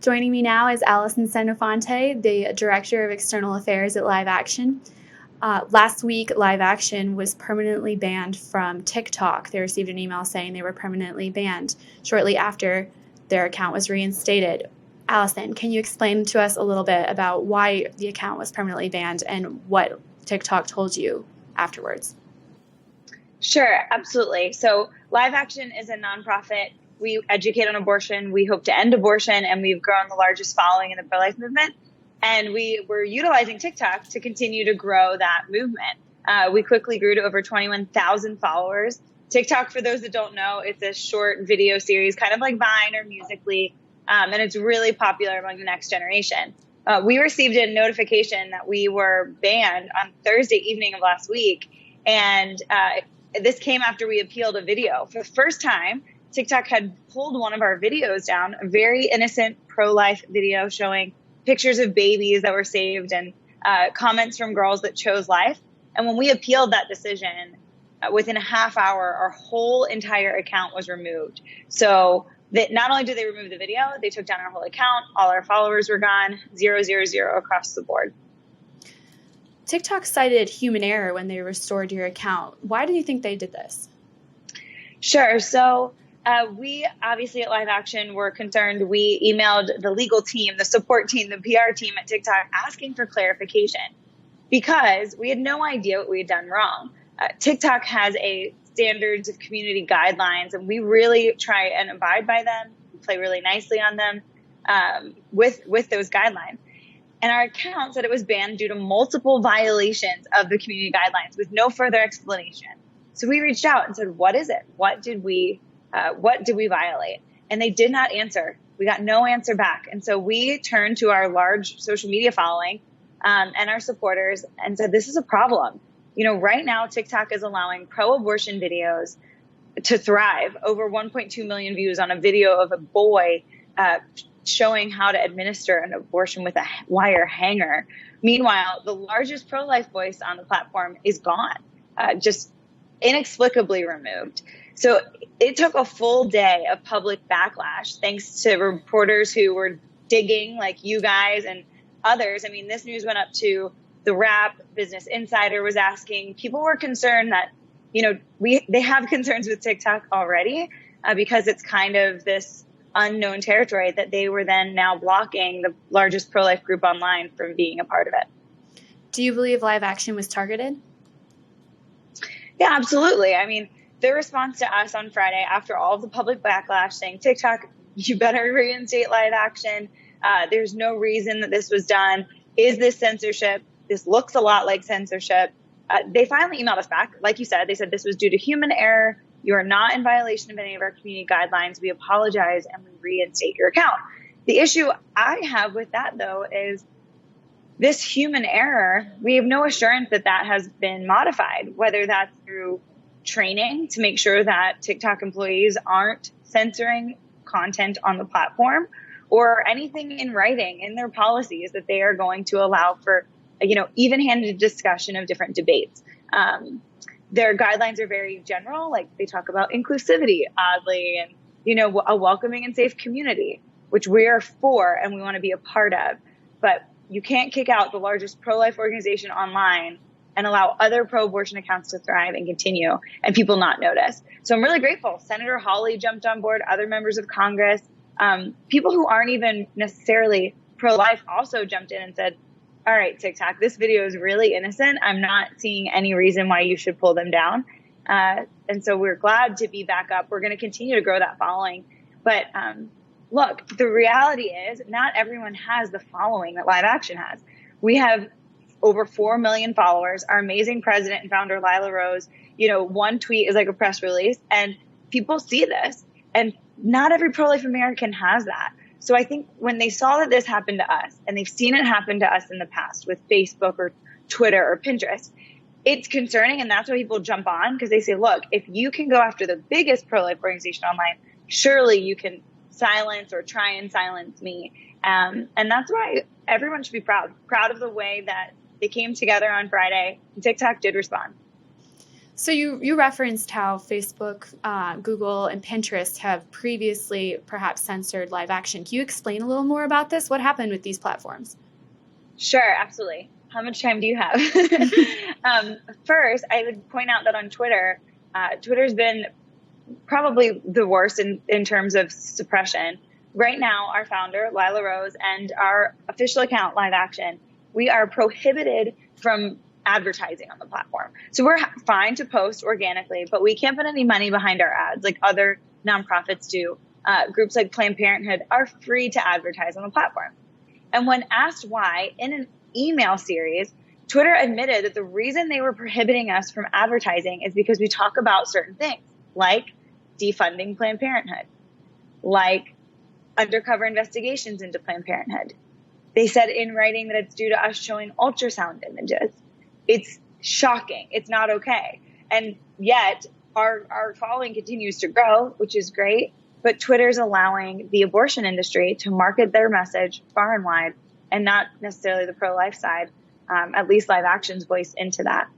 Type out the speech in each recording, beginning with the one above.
Joining me now is Alison Centofante, the Director of External Affairs at Live Action. Last week, Live Action was permanently banned from TikTok. They received an email saying they were permanently banned shortly after their account was reinstated. Alison, can you explain to us a little bit about why the account was permanently banned and what TikTok told you afterwards? Sure, absolutely. So Live Action is a nonprofit. We educate on abortion. We hope to end abortion, and we've grown the largest following in the pro-life movement. And we were utilizing TikTok to continue to grow that movement. We quickly grew to over 21,000 followers. TikTok, for those that don't know, it's a short video series, kind of like Vine or Musical.ly, and it's really popular among the next generation. We received a notification that we were banned on Thursday evening of last week, and this came after we appealed a video. For the first time, TikTok had pulled one of our videos down, a very innocent pro-life video showing pictures of babies that were saved and comments from girls that chose life. And when we appealed that decision, within a half hour, our whole entire account was removed. So that not only did they remove the video, they took down our whole account. All our followers were gone, 000 across the board. TikTok cited human error when they restored your account. Why do you think they did this? Sure. So we obviously at Live Action were concerned. We emailed the legal team, the support team, the PR team at TikTok asking for clarification because we had no idea what we had done wrong. TikTok has a standards of community guidelines, and we really try and abide by them. We play really nicely on them with those guidelines. And our account said it was banned due to multiple violations of the community guidelines with no further explanation. So we reached out and said, what is it? What did we violate? And they did not answer. We got no answer back. And so we turned to our large social media following and our supporters and said, this is a problem. You know, right now, TikTok is allowing pro-abortion videos to thrive. Over 1.2 million views on a video of a boy showing how to administer an abortion with a wire hanger. Meanwhile, the largest pro-life voice on the platform is gone, just inexplicably removed. So it took a full day of public backlash, thanks to reporters who were digging, like you guys and others. I mean, this news went up to the Wrap, Business Insider was asking. People were concerned that, you know, they have concerns with TikTok already because it's kind of this unknown territory that they were then now blocking the largest pro-life group online from being a part of it. Do you believe Live Action was targeted? Yeah, absolutely. I mean, their response to us on Friday, after all of the public backlash saying, TikTok, you better reinstate Live Action. There's no reason that this was done. Is this censorship? This looks a lot like censorship. They finally emailed us back. Like you said, they said this was due to human error. You are not in violation of any of our community guidelines. We apologize and we reinstate your account. The issue I have with that, though, is this human error. We have no assurance that that has been modified, whether that's through training to make sure that TikTok employees aren't censoring content on the platform, or anything in writing in their policies that they are going to allow for, you know, even-handed discussion of different debates. Their guidelines are very general, like they talk about inclusivity, oddly, and, you know, a welcoming and safe community, which we are for and we want to be a part of. But you can't kick out the largest pro-life organization online and allow other pro-abortion accounts to thrive and continue and people not notice. So I'm really grateful. Senator Hawley jumped on board, other members of Congress, people who aren't even necessarily pro-life also jumped in and said, all right, TikTok, this video is really innocent. I'm not seeing any reason why you should pull them down. And so we're glad to be back up. We're going to continue to grow that following. But look, the reality is not everyone has the following that Live Action has. We have over 4 million followers. Our amazing president and founder, Lila Rose, you know, one tweet is like a press release, and people see this. And not every pro-life American has that. So I think when they saw that this happened to us, and they've seen it happen to us in the past with Facebook or Twitter or Pinterest, it's concerning. And that's why people jump on, because they say, look, if you can go after the biggest pro-life organization online, surely you can silence or try and silence me. And that's why everyone should be proud of the way that they came together on Friday. TikTok did respond. So you referenced how Facebook, Google, and Pinterest have previously perhaps censored live action. Can you explain a little more about this? What happened with these platforms? Sure, absolutely. How much time do you have? First, I would point out that on Twitter, Twitter's been probably the worst in terms of suppression. Right now, our founder, Lila Rose, and our official account, Live Action, we are prohibited from advertising on the platform. So we're fine to post organically, but we can't put any money behind our ads like other nonprofits do. Groups like Planned Parenthood are free to advertise on the platform. And when asked why, in an email series, Twitter admitted that the reason they were prohibiting us from advertising is because we talk about certain things, like defunding Planned Parenthood, like undercover investigations into Planned Parenthood. They said in writing that it's due to us showing ultrasound images. It's shocking. It's not okay. And yet our following continues to grow, which is great. But Twitter's allowing the abortion industry to market their message far and wide, and not necessarily the pro-life side, at least Live Action's voice into that.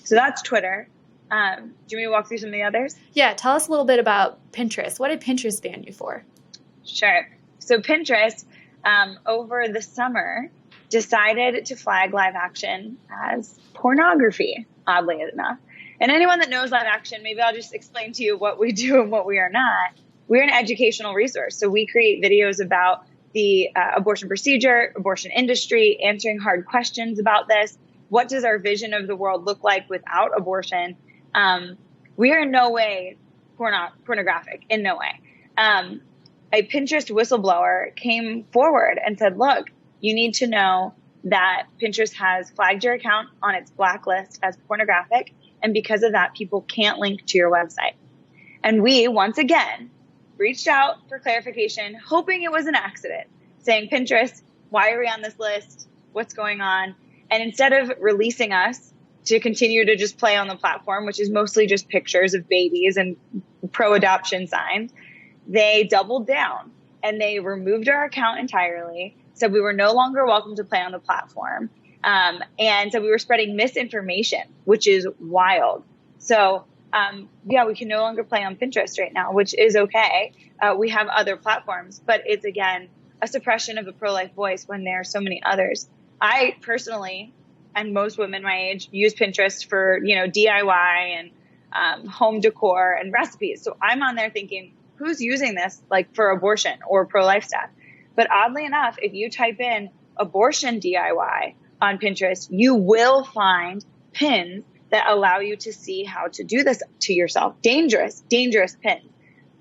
So that's Twitter. Do you want me to walk through some of the others? Yeah, tell us a little bit about Pinterest. What did Pinterest ban you for? Sure. So Pinterest, over the summer, decided to flag Live Action as pornography, oddly enough. And anyone that knows Live Action, maybe I'll just explain to you what we do and what we are not. We're an educational resource. So we create videos about the abortion procedure, abortion industry, answering hard questions about this. What does our vision of the world look like without abortion? We are in no way pornographic, in no way. A Pinterest whistleblower came forward and said, look, you need to know that Pinterest has flagged your account on its blacklist as pornographic. And because of that, people can't link to your website. And we, once again, reached out for clarification, hoping it was an accident, saying, Pinterest, why are we on this list? What's going on? And instead of releasing us to continue to just play on the platform, which is mostly just pictures of babies and pro-adoption signs, they doubled down and they removed our account entirely, said we were no longer welcome to play on the platform, and said we were spreading misinformation, which is wild. So we can no longer play on Pinterest right now, which is okay. We have other platforms, but it's, again, a suppression of the pro-life voice when there are so many others. I personally, and most women my age, use Pinterest for, DIY and home decor and recipes. So I'm on there thinking, who's using this like for abortion or pro-life stuff? But oddly enough, if you type in abortion DIY on Pinterest, you will find pins that allow you to see how to do this to yourself. Dangerous pins.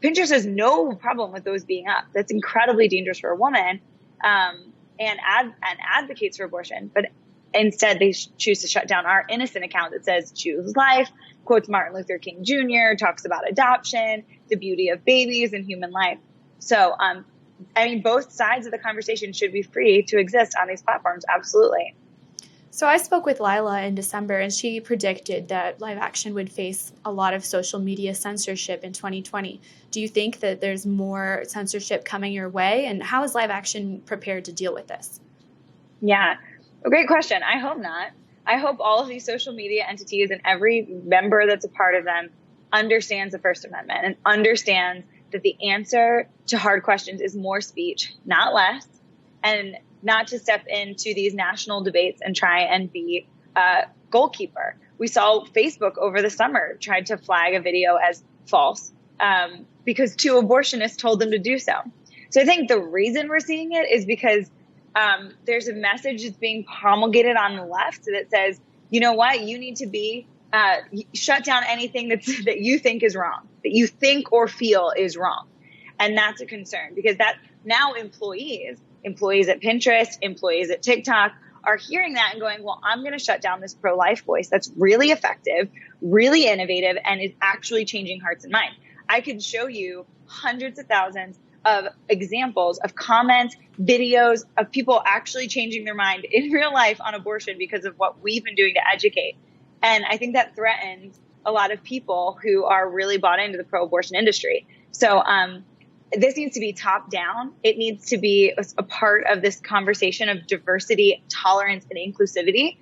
Pinterest has no problem with those being up. That's incredibly dangerous for a woman, and advocates for abortion. But instead, they choose to shut down our innocent account that says choose life, quotes Martin Luther King Jr., talks about adoption, the beauty of babies and human life. So, both sides of the conversation should be free to exist on these platforms. Absolutely. So I spoke with Lila in December, and she predicted that Live Action would face a lot of social media censorship in 2020. Do you think that there's more censorship coming your way? And how is Live Action prepared to deal with this? Yeah, a great question. I hope not. I hope all of these social media entities and every member that's a part of them understands the First Amendment and understands that the answer to hard questions is more speech, not less, and not to step into these national debates and try and be a goalkeeper. We saw Facebook over the summer tried to flag a video as false because two abortionists told them to do so. So I think the reason we're seeing it is because there's a message that's being promulgated on the left that says, you know what, you need to be shut down anything that you think is wrong, that you think or feel is wrong. And that's a concern because that now employees at Pinterest, employees at TikTok are hearing that and going, well, I'm going to shut down this pro-life voice that's really effective, really innovative, and is actually changing hearts and minds. I could show you hundreds of thousands of examples of comments, videos of people actually changing their mind in real life on abortion because of what we've been doing to educate. And I think that threatens a lot of people who are really bought into the pro-abortion industry. So this needs to be top down. It needs to be a part of this conversation of diversity, tolerance, and inclusivity.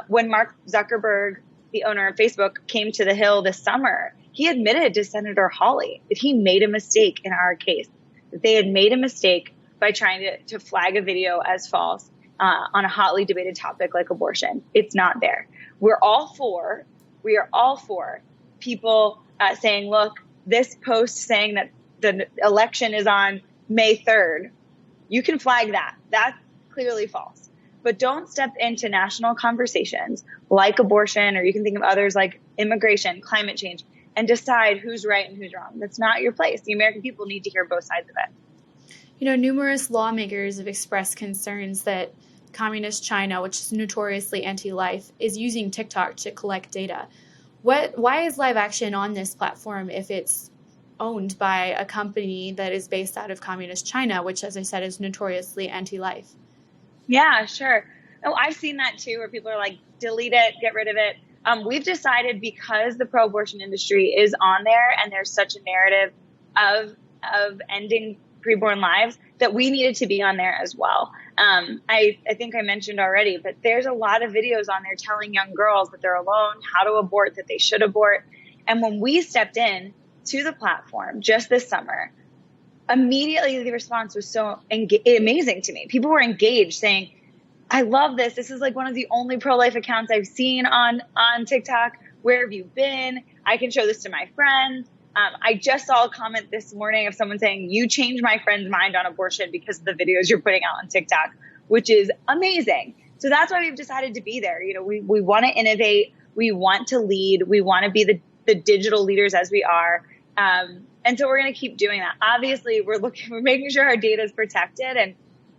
When Mark Zuckerberg, the owner of Facebook, came to the Hill this summer, he admitted to Senator Hawley that he made a mistake in our case, that they had made a mistake by trying to flag a video as false on a hotly debated topic like abortion. It's not there. We are all for people saying, look, this post saying that the election is on May 3rd, you can flag that. That's clearly false. But don't step into national conversations like abortion, or you can think of others like immigration, climate change, and decide who's right and who's wrong. That's not your place. The American people need to hear both sides of it. You know, numerous lawmakers have expressed concerns that Communist China, which is notoriously anti-life, is using TikTok to collect data. Why is Live Action on this platform if it's owned by a company that is based out of Communist China, which, as I said, is notoriously anti-life? Yeah, sure. Oh, I've seen that too, where people are like, delete it, get rid of it. We've decided, because the pro-abortion industry is on there and there's such a narrative of ending preborn lives, that we needed to be on there as well. I think I mentioned already, but there's a lot of videos on there telling young girls that they're alone, how to abort, that they should abort. And when we stepped in to the platform just this summer, immediately the response was so amazing to me. People were engaged, saying, I love this. This is like one of the only pro-life accounts I've seen on TikTok. Where have you been? I can show this to my friends. I just saw a comment this morning of someone saying, you changed my friend's mind on abortion because of the videos you're putting out on TikTok, which is amazing. So that's why we've decided to be there. You know, we want to innovate. We want to lead. We want to be the digital leaders as we are. And so we're going to keep doing that. Obviously, we're making sure our data is protected.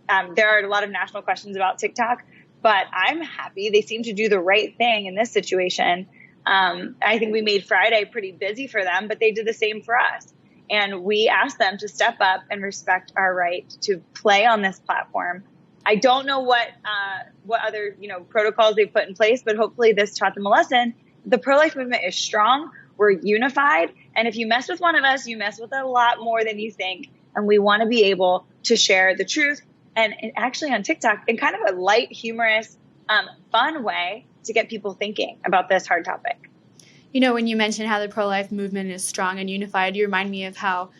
And there are a lot of national questions about TikTok, but I'm happy they seem to do the right thing in this situation. I think we made Friday pretty busy for them, but they did the same for us. And we asked them to step up and respect our right to play on this platform. I don't know what other, protocols they put in place, but hopefully this taught them a lesson. The pro-life movement is strong. We're unified. And if you mess with one of us, you mess with a lot more than you think. And we want to be able to share the truth. And actually on TikTok, in kind of a light, humorous, fun way to get people thinking about this hard topic. You know, when you mentioned how the pro-life movement is strong and unified, you remind me of how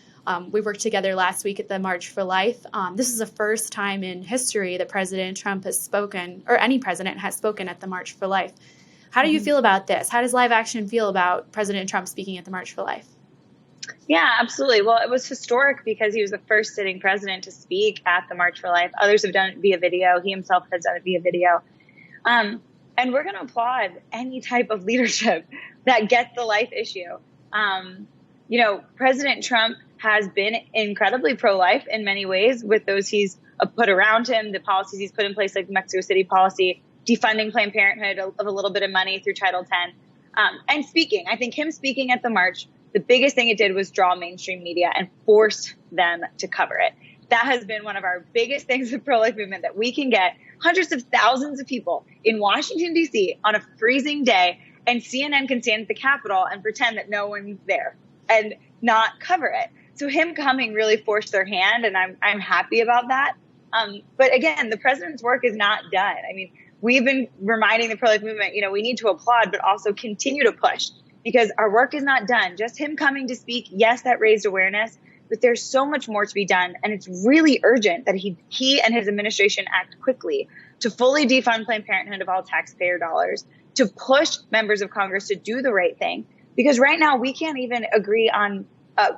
we worked together last week at the March for Life. This is the first time in history that President Trump has spoken, or any president has spoken at the March for Life. How do you feel about this? How does Live Action feel about President Trump speaking at the March for Life? Yeah, absolutely. Well, it was historic because he was the first sitting president to speak at the March for Life. Others have done it via video. He himself has done it via video. And we're going to applaud any type of leadership that gets the life issue. President Trump has been incredibly pro-life in many ways with those he's put around him, the policies he's put in place, like the Mexico City policy, defunding Planned Parenthood of a little bit of money through Title X, and speaking. I think him speaking at the march, the biggest thing it did was draw mainstream media and force them to cover it. That has been one of our biggest things with pro-life movement, that we can get hundreds of thousands of people in Washington, D.C. on a freezing day, and CNN can stand at the Capitol and pretend that no one's there and not cover it. So him coming really forced their hand, and I'm happy about that. But again, the president's work is not done. I mean, we've been reminding the pro-life movement, we need to applaud, but also continue to push, because our work is not done. Just him coming to speak, yes, that raised awareness, but there's so much more to be done. And it's really urgent that he and his administration act quickly to fully defund Planned Parenthood of all taxpayer dollars, to push members of Congress to do the right thing. Because right now we can't even agree on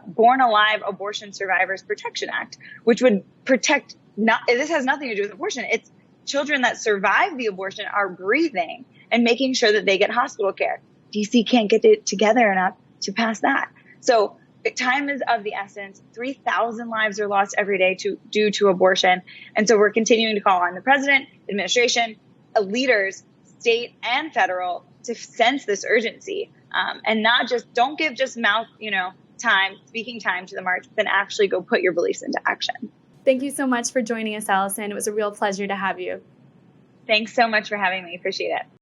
Born Alive Abortion Survivors Protection Act, which would protect, this has nothing to do with abortion. It's children that survive the abortion are breathing and making sure that they get hospital care. DC can't get it together enough to pass that. So time is of the essence. 3,000 lives are lost every day due to abortion. And so we're continuing to call on the president, administration, leaders, state and federal, to sense this urgency, and not just, don't give just mouth, speaking time to the march, but then actually go put your beliefs into action. Thank you so much for joining us, Alison. It was a real pleasure to have you. Thanks so much for having me. Appreciate it.